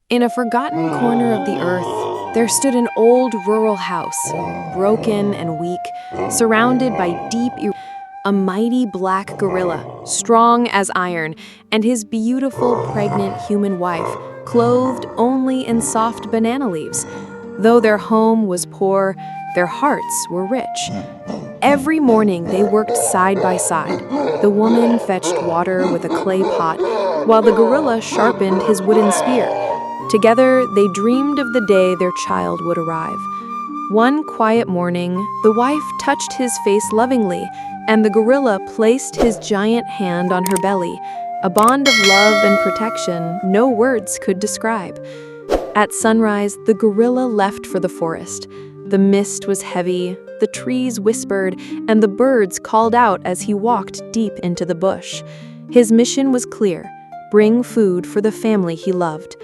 In a forgotten corner of the earth, there stood an old rural house, broken and weak, surrounded by a mighty black gorilla, strong as iron, and his beautiful pregnant human wife, clothed only in soft banana leaves. Though their home was poor, their hearts were rich. Every morning they worked side by side. The woman fetched water with a clay pot, while the gorilla sharpened his wooden spear. Together, they dreamed of the day their child would arrive. One quiet morning, the wife touched his face lovingly, and the gorilla placed his giant hand on her belly, a bond of love and protection no words could describe. At sunrise, the gorilla left for the forest. The mist was heavy, the trees whispered, and the birds called out as he walked deep into the bush. His mission was clear: bring food for the family he loved.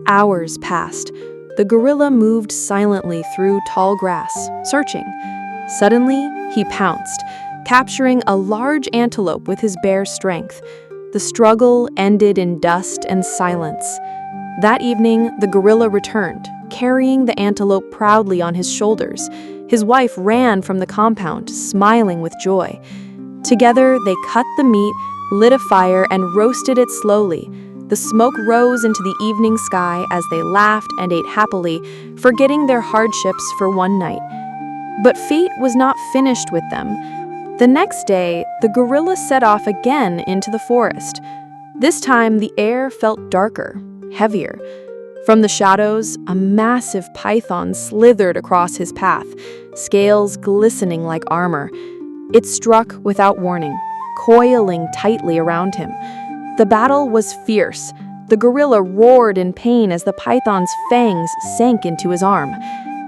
Hours passed. The gorilla moved silently through tall grass, searching. Suddenly, he pounced, capturing a large antelope with his bare strength. The struggle ended in dust and silence. That evening, the gorilla returned, carrying the antelope proudly on his shoulders. His wife ran from the compound, smiling with joy. Together, they cut the meat, lit a fire, and roasted it slowly. The smoke rose into the evening sky as they laughed and ate happily, forgetting their hardships for one night. But fate was not finished with them. The next day, the gorilla set off again into the forest. This time, the air felt darker, heavier. From the shadows, a massive python slithered across his path, scales glistening like armor. It struck without warning, coiling tightly around him. The battle was fierce. The gorilla roared in pain as the python's fangs sank into his arm.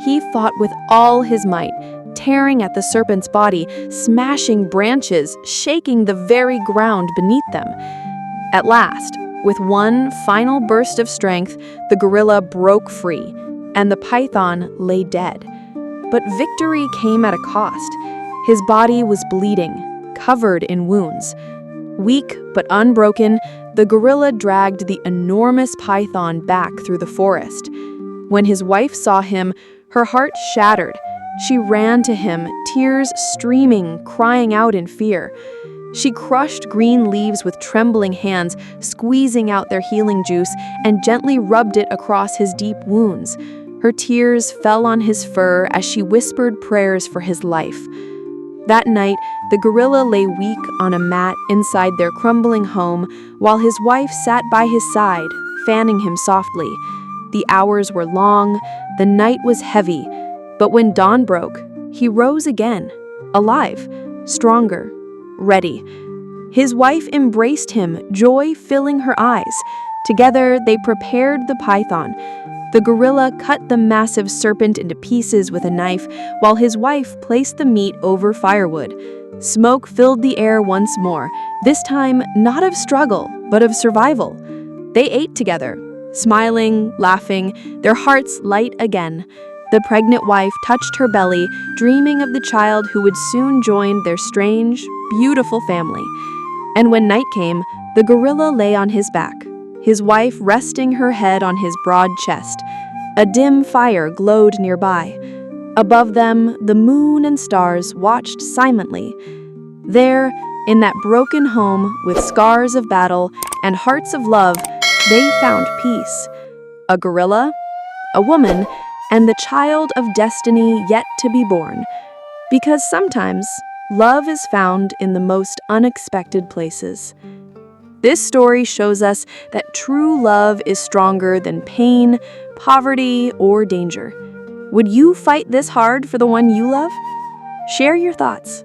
He fought with all his might, tearing at the serpent's body, smashing branches, shaking the very ground beneath them. At last, with one final burst of strength, the gorilla broke free, and the python lay dead. But victory came at a cost. His body was bleeding, covered in wounds. Weak but unbroken, the gorilla dragged the enormous python back through the forest. When his wife saw him, her heart shattered. She ran to him, tears streaming, crying out in fear. She crushed green leaves with trembling hands, squeezing out their healing juice, and gently rubbed it across his deep wounds. Her tears fell on his fur as she whispered prayers for his life. That night, the gorilla lay weak on a mat inside their crumbling home, while his wife sat by his side, fanning him softly. The hours were long, the night was heavy, but when dawn broke, he rose again, alive, stronger, ready. His wife embraced him, joy filling her eyes. Together, they prepared the python. The gorilla cut the massive serpent into pieces with a knife, while his wife placed the meat over firewood. Smoke filled the air once more, this time not of struggle, but of survival. They ate together, smiling, laughing, their hearts light again. The pregnant wife touched her belly, dreaming of the child who would soon join their strange, beautiful family. And when night came, the gorilla lay on his back, his wife resting her head on his broad chest. A dim fire glowed nearby. Above them, the moon and stars watched silently. There, in that broken home with scars of battle and hearts of love, they found peace. A gorilla, a woman, and the child of destiny yet to be born. Because sometimes, love is found in the most unexpected places. This story shows us that true love is stronger than pain, poverty, or danger. Would you fight this hard for the one you love? Share your thoughts.